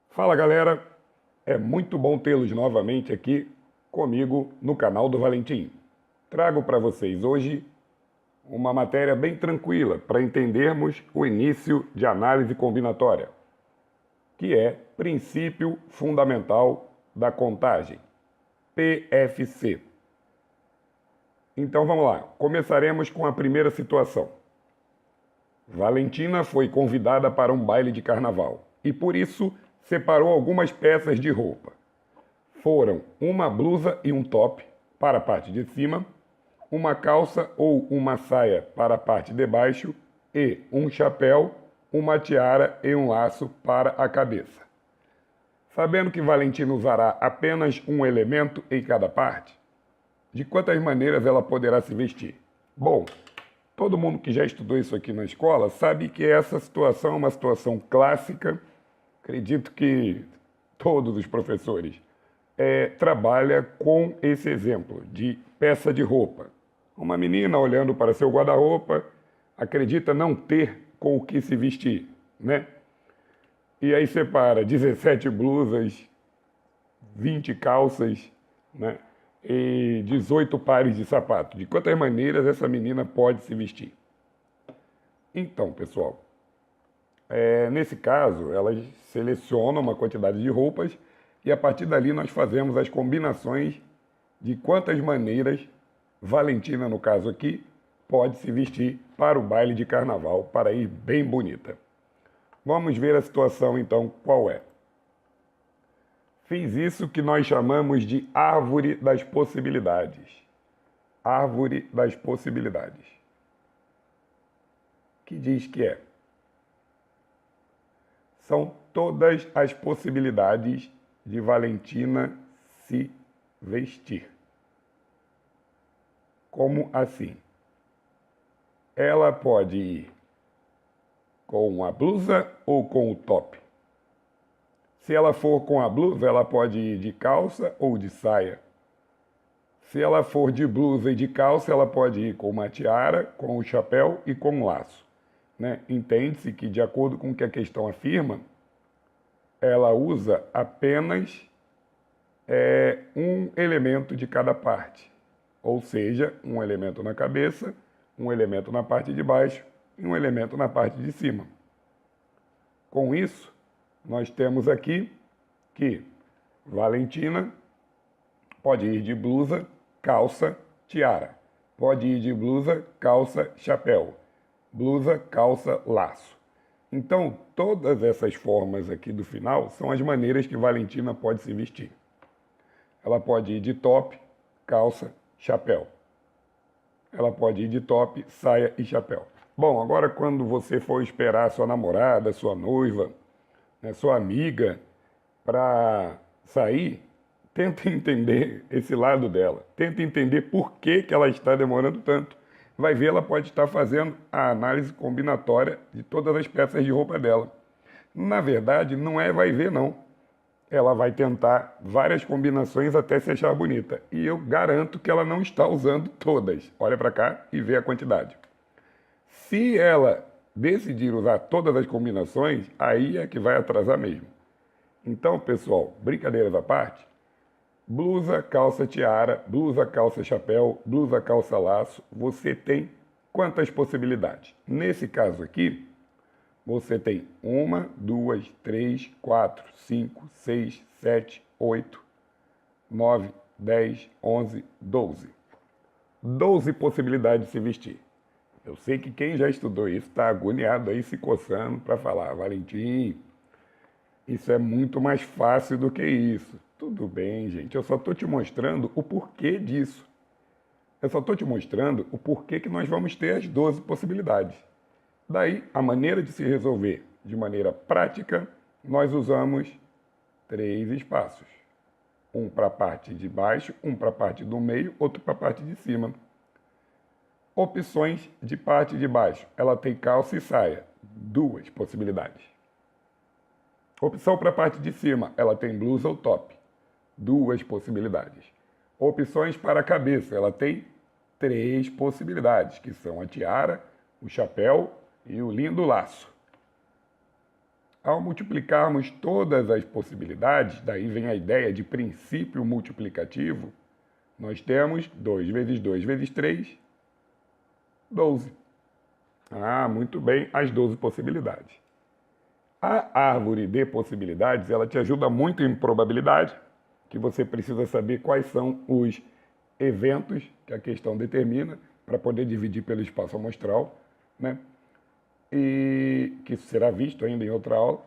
Fala galera, é muito bom tê-los novamente aqui comigo no canal do Valentim. Trago para vocês hoje uma matéria bem tranquila para entendermos o início de análise combinatória, que é Princípio Fundamental da Contagem, PFC. Então vamos lá, começaremos com a primeira situação. Valentina foi convidada para um baile de carnaval e por isso separou algumas peças de roupa. Foram uma blusa e um top para a parte de cima, uma calça ou uma saia para a parte de baixo e um chapéu, uma tiara e um laço para a cabeça. Sabendo que Valentina usará apenas um elemento em cada parte, de quantas maneiras ela poderá se vestir? Bom, todo mundo que já estudou isso aqui na escola sabe que essa situação é uma situação clássica. Acredito que todos os professores trabalham com esse exemplo de peça de roupa. Uma menina olhando para seu guarda-roupa acredita não ter com o que se vestir, né? E aí separa 17 blusas, 20 calças, né? E 18 pares de sapato. De quantas maneiras essa menina pode se vestir? Então, pessoal, nesse caso, elas selecionam uma quantidade de roupas e a partir dali nós fazemos as combinações de quantas maneiras Valentina, no caso aqui, pode se vestir para o baile de carnaval, para ir bem bonita. Vamos ver a situação então qual é. Fiz isso que nós chamamos de árvore das possibilidades. Árvore das possibilidades. Que diz que são todas as possibilidades de Valentina se vestir. Como assim? Ela pode ir com a blusa ou com o top? Se ela for com a blusa, ela pode ir de calça ou de saia. Se ela for de blusa e de calça, ela pode ir com uma tiara, com o chapéu e com um laço, né? Entende-se que, de acordo com o que a questão afirma, ela usa apenas um elemento de cada parte, ou seja, um elemento na cabeça, um elemento na parte de baixo e um elemento na parte de cima. Com isso, nós temos aqui que Valentina pode ir de blusa, calça, tiara. Pode ir de blusa, calça, chapéu. Blusa, calça, laço. Então, todas essas formas aqui do final são as maneiras que Valentina pode se vestir. Ela pode ir de top, calça, chapéu. Ela pode ir de top, saia e chapéu. Bom, agora quando você for esperar sua namorada, sua noiva, né, sua amiga para sair, tenta entender esse lado dela. Tenta entender por que ela está demorando tanto. Vai ver, ela pode estar fazendo a análise combinatória de todas as peças de roupa dela. Na verdade, não é vai ver, não. Ela vai tentar várias combinações até se achar bonita. E eu garanto que ela não está usando todas. Olha para cá e vê a quantidade. Se ela decidir usar todas as combinações, aí é que vai atrasar mesmo. Então, pessoal, brincadeiras à parte, blusa, calça, tiara, blusa, calça, chapéu, blusa, calça, laço, você tem quantas possibilidades? Nesse caso aqui, você tem 1, 2, 3, 4, 5, 6, 7, 8, 9, 10, 11, 12. 12 possibilidades de se vestir. Eu sei que quem já estudou isso está agoniado aí, se coçando para falar, Valentim, isso é muito mais fácil do que isso. Tudo bem, gente, eu só estou te mostrando o porquê disso. Eu só estou te mostrando o porquê que nós vamos ter as 12 possibilidades. Daí, a maneira de se resolver de maneira prática, nós usamos 3 espaços. Um para a parte de baixo, um para a parte do meio, outro para a parte de cima. Opções de parte de baixo. Ela tem calça e saia. 2 possibilidades. Opção para a parte de cima. Ela tem blusa ou top. 2 possibilidades. Opções para a cabeça. Ela tem 3 possibilidades, que são a tiara, o chapéu e o lindo laço. Ao multiplicarmos todas as possibilidades, daí vem a ideia de princípio multiplicativo, nós temos 2 vezes 2 vezes 3, 12. Muito bem, as 12 possibilidades. A árvore de possibilidades, ela te ajuda muito em probabilidade, que você precisa saber quais são os eventos que a questão determina, para poder dividir pelo espaço amostral, né? E que isso será visto ainda em outra aula.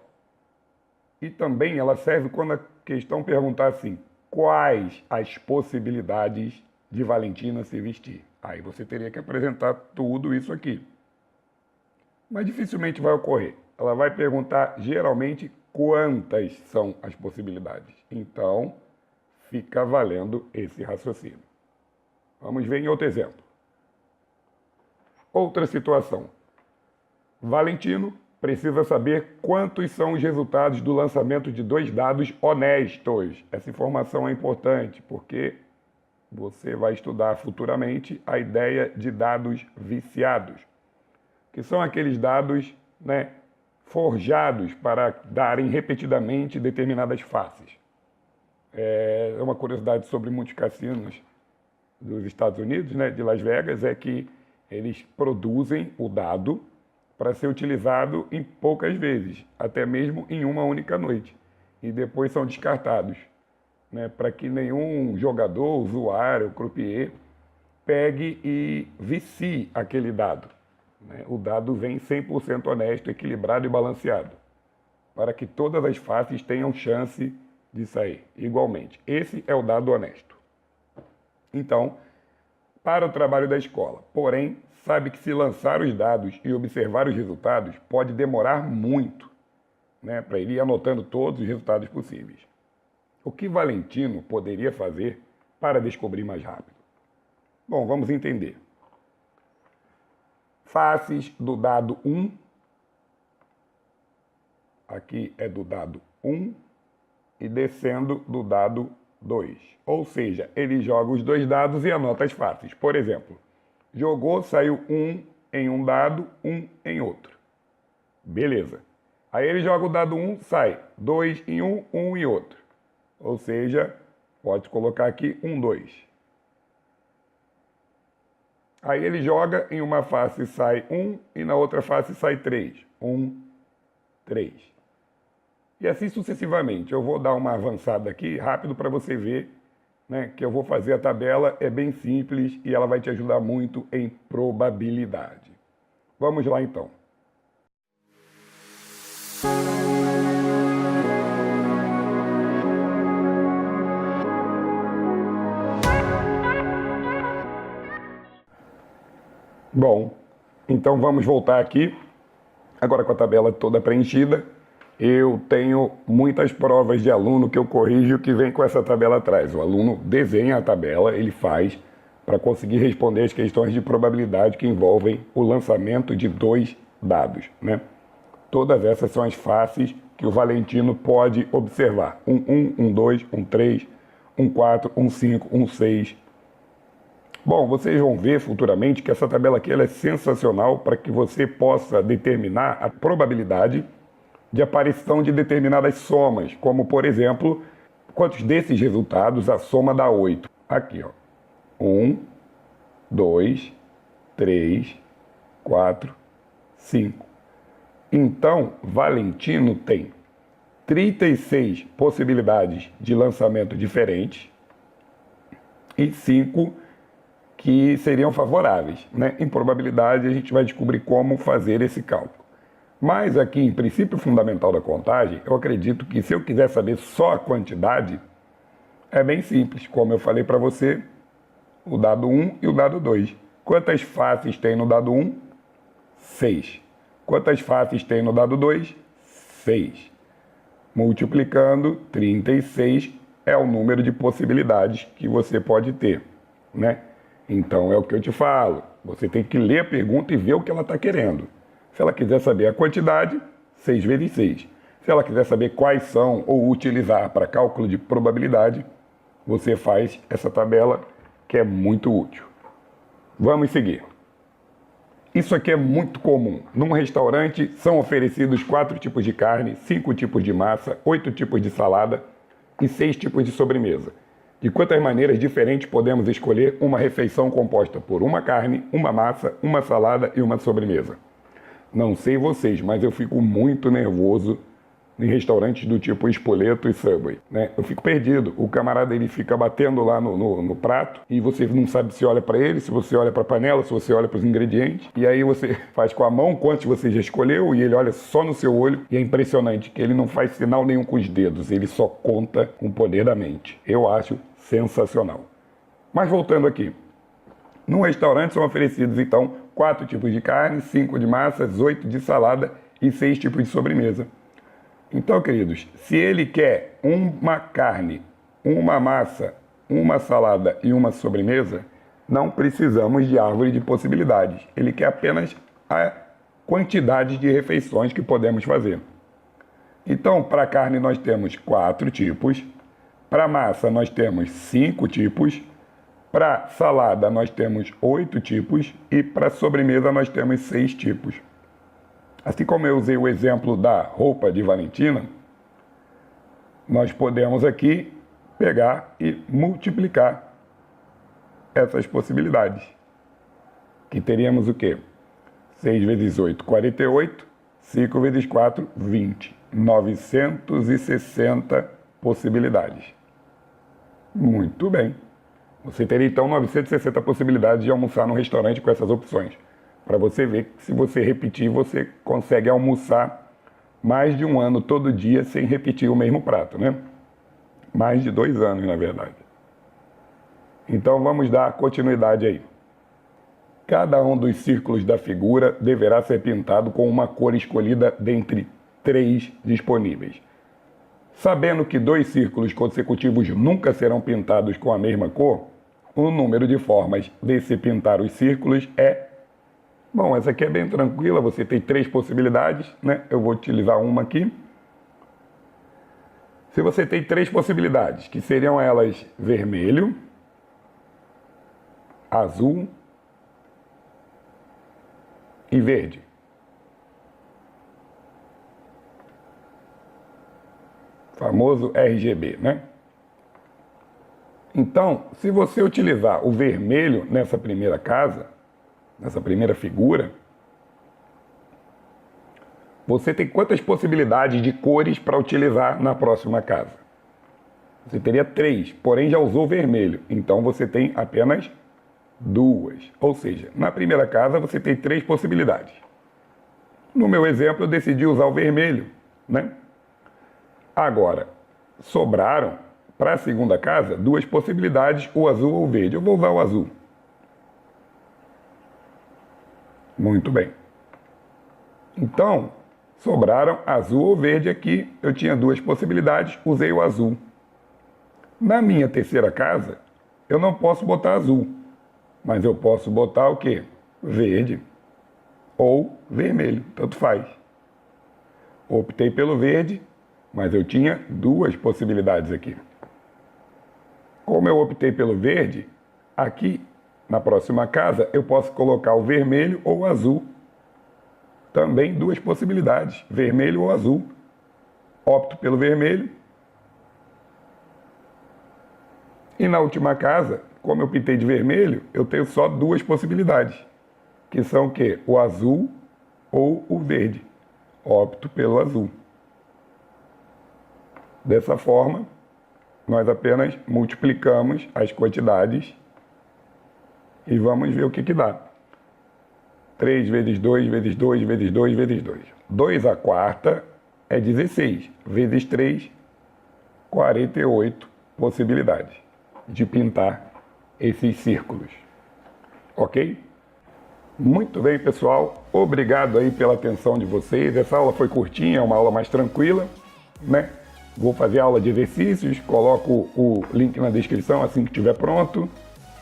E também ela serve quando a questão perguntar assim, quais as possibilidades de Valentina se vestir? Aí você teria que apresentar tudo isso aqui. Mas dificilmente vai ocorrer. Ela vai perguntar geralmente quantas são as possibilidades. Então, fica valendo esse raciocínio. Vamos ver em outro exemplo. Outra situação. Valentino precisa saber quantos são os resultados do lançamento de 2 dados honestos. Essa informação é importante porque você vai estudar futuramente a ideia de dados viciados, que são aqueles dados, né, forjados para darem repetidamente determinadas faces. É uma curiosidade sobre muitos cassinos dos Estados Unidos, né, de Las Vegas, é que eles produzem o dado para ser utilizado em poucas vezes, até mesmo em uma única noite, e depois são descartados, né, para que nenhum jogador, usuário, croupier, pegue e vicie aquele dado. Né? O dado vem 100% honesto, equilibrado e balanceado, para que todas as faces tenham chance de sair igualmente. Esse é o dado honesto. Então, para o trabalho da escola, porém, sabe que se lançar os dados e observar os resultados pode demorar muito, né, para ele ir anotando todos os resultados possíveis. O que Valentino poderia fazer para descobrir mais rápido? Bom, vamos entender. Faces do dado 1, aqui é do dado 1, e descendo do dado 2. Ou seja, ele joga os 2 dados e anota as faces. Por exemplo, jogou, saiu 1 em um dado, 1 em outro. Beleza. Aí ele joga o dado 1, sai 2 em um, 1 em outro. Ou seja, pode colocar aqui 1, 2. Aí ele joga em uma face sai 1 e na outra face sai 3. 1, 3. E assim sucessivamente. Eu vou dar uma avançada aqui, rápido, para você ver, né, que eu vou fazer a tabela, é bem simples e ela vai te ajudar muito em probabilidade. Vamos lá então. Bom, então vamos voltar aqui, agora com a tabela toda preenchida. Eu tenho muitas provas de aluno que eu corrijo que vem com essa tabela atrás. O aluno desenha a tabela, ele faz para conseguir responder as questões de probabilidade que envolvem o lançamento de 2 dados, né? Todas essas são as faces que o Valentino pode observar. 1, 1, 1, 2, 1, 3, 1, 4, 1, 5, 1, 6. Bom, vocês vão ver futuramente que essa tabela aqui ela é sensacional para que você possa determinar a probabilidade de aparição de determinadas somas, como, por exemplo, quantos desses resultados a soma dá 8. Aqui, ó. 1, 2, 3, 4, 5. Então, Valentino tem 36 possibilidades de lançamento diferentes e 5 que seriam favoráveis, né? Em probabilidade, a gente vai descobrir como fazer esse cálculo. Mas aqui, em princípio fundamental da contagem, eu acredito que se eu quiser saber só a quantidade, é bem simples. Como eu falei para você, o dado 1 e o dado 2. Quantas faces tem no dado 1? 6. Quantas faces tem no dado 2? 6. Multiplicando, 36 é o número de possibilidades que você pode ter, né? Então é o que eu te falo. Você tem que ler a pergunta e ver o que ela está querendo. Se ela quiser saber a quantidade, 6 vezes 6. Se ela quiser saber quais são ou utilizar para cálculo de probabilidade, você faz essa tabela que é muito útil. Vamos seguir. Isso aqui é muito comum. Num restaurante são oferecidos 4 tipos de carne, 5 tipos de massa, 8 tipos de salada e 6 tipos de sobremesa. De quantas maneiras diferentes podemos escolher uma refeição composta por uma carne, uma massa, uma salada e uma sobremesa? Não sei vocês, mas eu fico muito nervoso em restaurantes do tipo Spoleto e Subway, né? Eu fico perdido. O camarada ele fica batendo lá no prato e você não sabe se olha para ele, se você olha para a panela, se você olha para os ingredientes. E aí você faz com a mão quantos você já escolheu e ele olha só no seu olho. E é impressionante que ele não faz sinal nenhum com os dedos, ele só conta com o poder da mente. Eu acho sensacional. Mas voltando aqui. Num restaurante são oferecidos então 4 tipos de carne, 5 de massas, 8 de salada e 6 tipos de sobremesa. Então, queridos, se ele quer uma carne, uma massa, uma salada e uma sobremesa, não precisamos de árvore de possibilidades. Ele quer apenas a quantidade de refeições que podemos fazer. Então, para a carne nós temos 4 tipos, para a massa nós temos 5 tipos, para a salada nós temos 8 tipos e para a sobremesa nós temos 6 tipos. Assim como eu usei o exemplo da roupa de Valentina, nós podemos aqui pegar e multiplicar essas possibilidades. Que teríamos o quê? 6 vezes 8, 48. 5 vezes 4, 20. 960 possibilidades. Muito bem. Você teria então 960 possibilidades de almoçar no restaurante com essas opções. Para você ver que se você repetir, você consegue almoçar mais de um ano todo dia sem repetir o mesmo prato, né? Mais de 2 anos, na verdade. Então vamos dar continuidade aí. Cada um dos círculos da figura deverá ser pintado com uma cor escolhida dentre 3 disponíveis. Sabendo que 2 círculos consecutivos nunca serão pintados com a mesma cor, o número de formas de se pintar os círculos é... Bom, essa aqui é bem tranquila, você tem 3 possibilidades, né? Eu vou utilizar uma aqui. Se você tem 3 possibilidades, que seriam elas vermelho, azul e verde. Famoso RGB, né? Então, se você utilizar o vermelho nessa primeira casa, nessa primeira figura, você tem quantas possibilidades de cores para utilizar na próxima casa? Você teria 3, porém já usou vermelho, então você tem apenas 2. Ou seja, na primeira casa você tem 3 possibilidades. No meu exemplo, eu decidi usar o vermelho, né? Agora, sobraram para a segunda casa 2 possibilidades, o azul ou o verde. Eu vou usar o azul. Muito bem. Então, sobraram azul ou verde aqui. Eu tinha 2 possibilidades, usei o azul. Na minha terceira casa, eu não posso botar azul, mas eu posso botar o quê? Verde ou vermelho, tanto faz. Optei pelo verde, mas eu tinha 2 possibilidades aqui. Como eu optei pelo verde, aqui na próxima casa, eu posso colocar o vermelho ou o azul. Também 2 possibilidades, vermelho ou azul. Opto pelo vermelho. E na última casa, como eu pintei de vermelho, eu tenho só 2 possibilidades, que são o quê? O azul ou o verde. Opto pelo azul. Dessa forma, nós apenas multiplicamos as quantidades e vamos ver o que dá. 3 vezes 2, vezes 2, vezes 2, vezes 2. 2 à quarta é 16. Vezes 3, 48 possibilidades de pintar esses círculos. Ok? Muito bem, pessoal. Obrigado aí pela atenção de vocês. Essa aula foi curtinha, é uma aula mais tranquila, né? Vou fazer aula de exercícios, coloco o link na descrição assim que estiver pronto.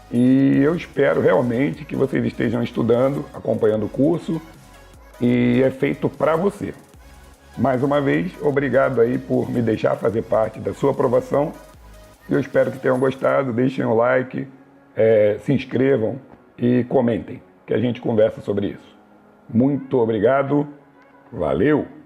E eu espero realmente que vocês estejam estudando, acompanhando o curso, e é feito para você. Mais uma vez, obrigado aí por me deixar fazer parte da sua aprovação. Eu espero que tenham gostado, deixem o like, se inscrevam e comentem, que a gente conversa sobre isso. Muito obrigado, valeu!